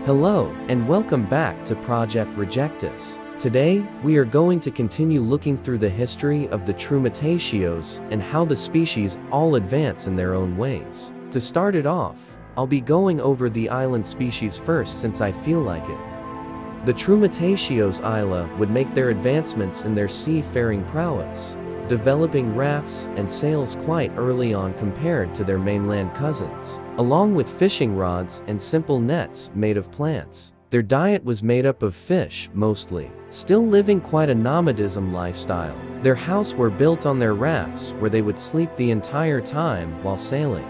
Hello, and welcome back to Project Rejectus. Today, we are going to continue looking through the history of the Trumetaceos and how the species all advance in their own ways. To start it off, I'll be going over the island species first since I feel like it. The Trumetaceos isla would make their advancements in their seafaring prowess, developing rafts and sails quite early on compared to their mainland cousins, along with fishing rods and simple nets made of plants. Their diet was made up of fish, mostly, still living quite a nomadism lifestyle. Their house were built on their rafts where they would sleep the entire time while sailing.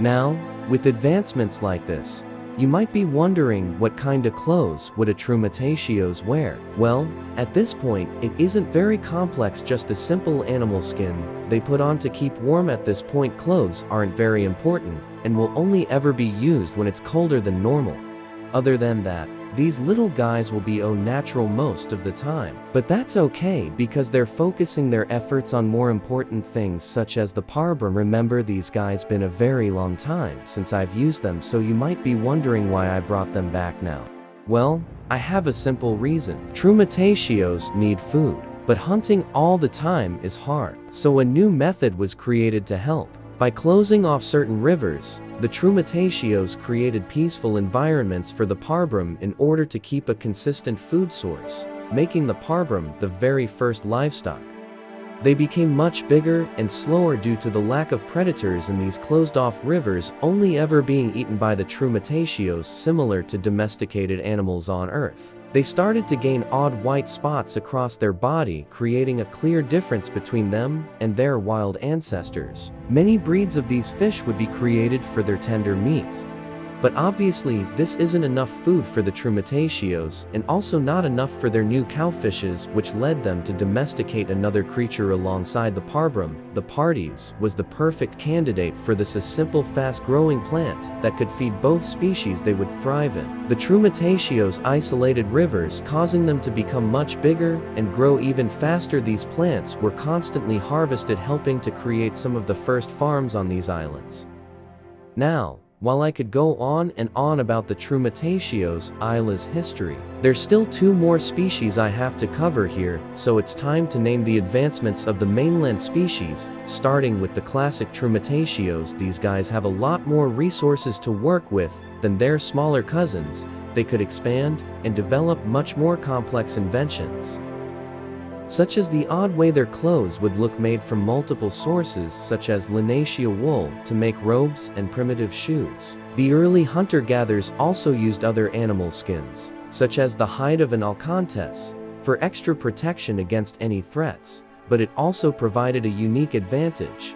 Now, with advancements like this, you might be wondering what kind of clothes would a Trumetaceos wear? Well, at this point, it isn't very complex, just a simple animal skin they put on to keep warm. At this point, clothes aren't very important and will only ever be used when it's colder than normal. Other than that, these little guys will be au natural most of the time. But that's okay because they're focusing their efforts on more important things such as the parbrum. Remember, these guys been a very long time since I've used them, so you might be wondering why I brought them back now. Well, I have a simple reason. Trumetaceos need food, but hunting all the time is hard. So a new method was created to help. By closing off certain rivers, the Trumetaceos created peaceful environments for the parbrum in order to keep a consistent food source, making the parbrum the very first livestock. They became much bigger and slower due to the lack of predators in these closed-off rivers, only ever being eaten by the Trumetaceos, similar to domesticated animals on Earth. They started to gain odd white spots across their body, creating a clear difference between them and their wild ancestors. Many breeds of these fish would be created for their tender meat. But obviously, this isn't enough food for the Trumetaceos, and also not enough for their new cowfishes, which led them to domesticate another creature alongside the parbrum. The parties was the perfect candidate for this, a simple, fast-growing plant that could feed both species they would thrive in. The Trumetaceos isolated rivers, causing them to become much bigger and grow even faster. These plants were constantly harvested, helping to create some of the first farms on these islands. Now, while I could go on and on about the Trumetaceos isla's history, there's still two more species I have to cover here, so it's time to name the advancements of the mainland species, starting with the classic Trumetaceos. These guys have a lot more resources to work with than their smaller cousins. They could expand and develop much more complex inventions, such as the odd way their clothes would look, made from multiple sources such as Linaceae wool to make robes and primitive shoes. The early hunter-gatherers also used other animal skins, such as the hide of an alcantes, for extra protection against any threats, but it also provided a unique advantage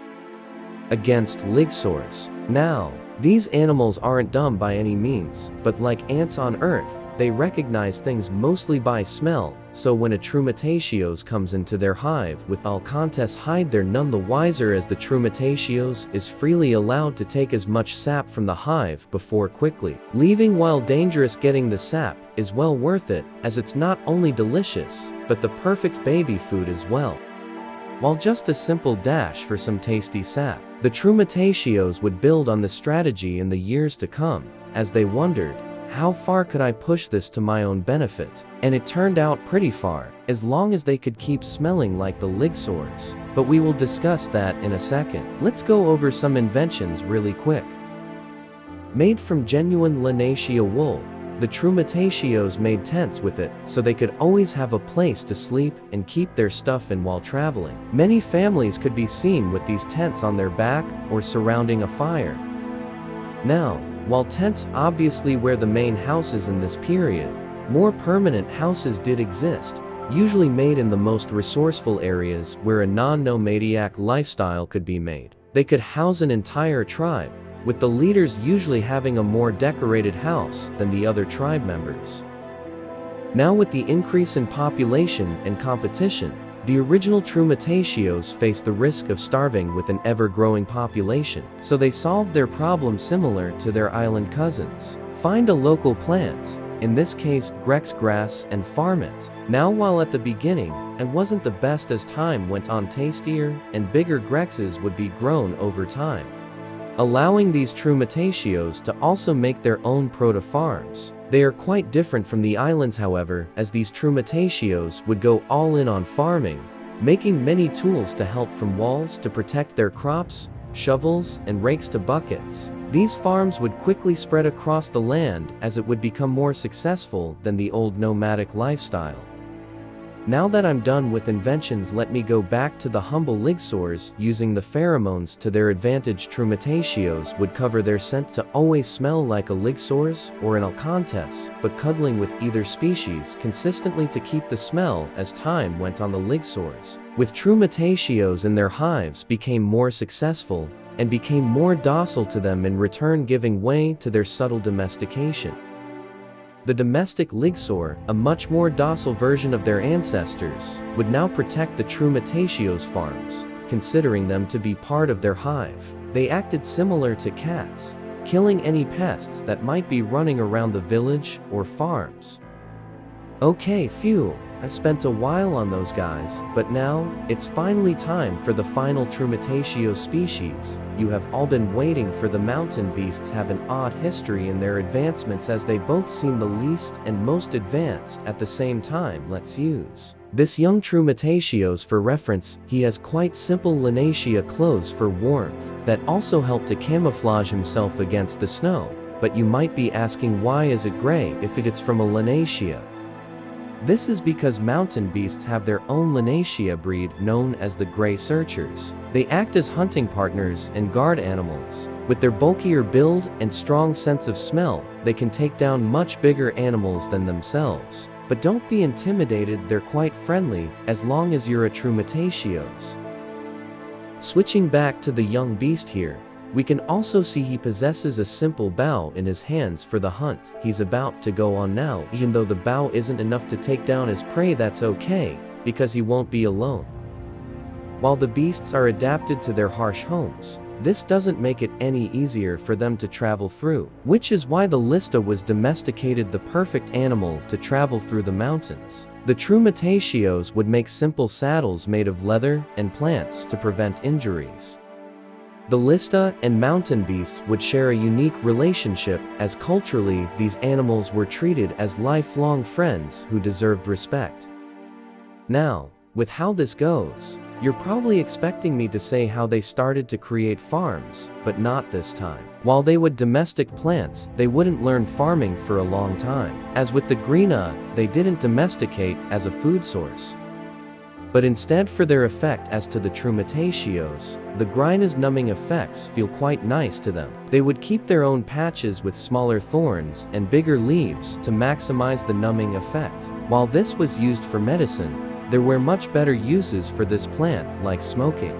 against ligsaurs. Now, these animals aren't dumb by any means, but like ants on Earth, they recognize things mostly by smell, so when a Trumetaceos comes into their hive with alcantes hide, they're none the wiser, as the Trumetaceos is freely allowed to take as much sap from the hive before quickly leaving. While dangerous, getting the sap is well worth it, as it's not only delicious, but the perfect baby food as well. While just a simple dash for some tasty sap, the Trumetaceos would build on the strategy in the years to come, as they wondered, how far could I push this to my own benefit? And it turned out pretty far, as long as they could keep smelling like the ligsaurs. But we will discuss that in a second. Let's go over some inventions really quick. Made from genuine Linaceae wool, the Trumetaceos made tents with it, so they could always have a place to sleep and keep their stuff in while traveling. Many families could be seen with these tents on their back or surrounding a fire. Now, while tents obviously were the main houses in this period, more permanent houses did exist, usually made in the most resourceful areas where a non-nomadic lifestyle could be made. They could house an entire tribe, with the leaders usually having a more decorated house than the other tribe members. Now, with the increase in population and competition, the original Trumetaceos faced the risk of starving with an ever-growing population, so they solved their problem similar to their island cousins. Find a local plant, in this case grex grass, and farm it. Now, while at the beginning it wasn't the best, as time went on tastier and bigger grexes would be grown over time. allowing these Trumetaceos to also make their own proto-farms. They are quite different from the islands, however, as these Trumetaceos would go all in on farming, making many tools to help from walls to protect their crops, shovels and rakes to buckets. These farms would quickly spread across the land as it would become more successful than the old nomadic lifestyle. Now that I'm done with inventions, let me go back to the humble ligsaurs. Using the pheromones to their advantage, Trumetaceos would cover their scent to always smell like a ligsaurs or an alcantes, but cuddling with either species consistently to keep the smell as time went on. The ligsaurs, with Trumetaceos in their hives, became more successful and became more docile to them, in return giving way to their subtle domestication. The domestic ligsaur, a much more docile version of their ancestors, would now protect the Trumetaceos farms, considering them to be part of their hive. They acted similar to cats, killing any pests that might be running around the village or farms. Okay, phew, I spent a while on those guys, but now, it's finally time for the final Trumetaceo species. You have all been waiting for. The mountain beasts have an odd history in their advancements, as they both seem the least and most advanced at the same time. Let's use this young Trumetaceos for reference. He has quite simple Linacia clothes for warmth that also help to camouflage himself against the snow. But you might be asking, why is it gray if it's from a Linacia? This is because mountain beasts have their own Linacia breed known as the Gray Searchers. They act as hunting partners and guard animals. With their bulkier build and strong sense of smell, they can take down much bigger animals than themselves. But don't be intimidated, they're quite friendly as long as you're a Trumetaceos. Switching back to the young beast here, we can also see he possesses a simple bow in his hands for the hunt he's about to go on now. Even though the bow isn't enough to take down his prey, that's okay, because he won't be alone. While the beasts are adapted to their harsh homes, this doesn't make it any easier for them to travel through, which is why the Lista was domesticated, the perfect animal to travel through the mountains. The Trumetaceos would make simple saddles made of leather and plants to prevent injuries. The Lista and mountain beasts would share a unique relationship, as culturally these animals were treated as lifelong friends who deserved respect. Now, with how this goes, you're probably expecting me to say how they started to create farms, but not this time. While they would domestic plants, they wouldn't learn farming for a long time. As with the Grina, they didn't domesticate as a food source, but instead for their effect. As to the Trumetaceos, the Grina's numbing effects feel quite nice to them. They would keep their own patches with smaller thorns and bigger leaves to maximize the numbing effect. While this was used for medicine, there were much better uses for this plant, like smoking,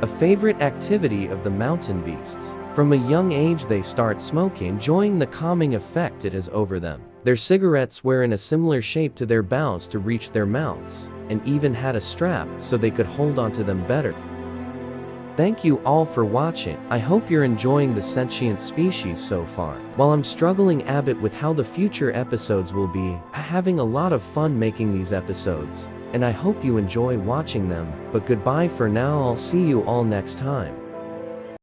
a favorite activity of the mountain beasts. From a young age they start smoking, enjoying the calming effect it has over them. Their cigarettes were in a similar shape to their bows to reach their mouths, and even had a strap so they could hold onto them better. Thank you all for watching. I hope you're enjoying the sentient species so far. While I'm struggling a bit with how the future episodes will be, I'm having a lot of fun making these episodes, and I hope you enjoy watching them. But goodbye for now, I'll see you all next time.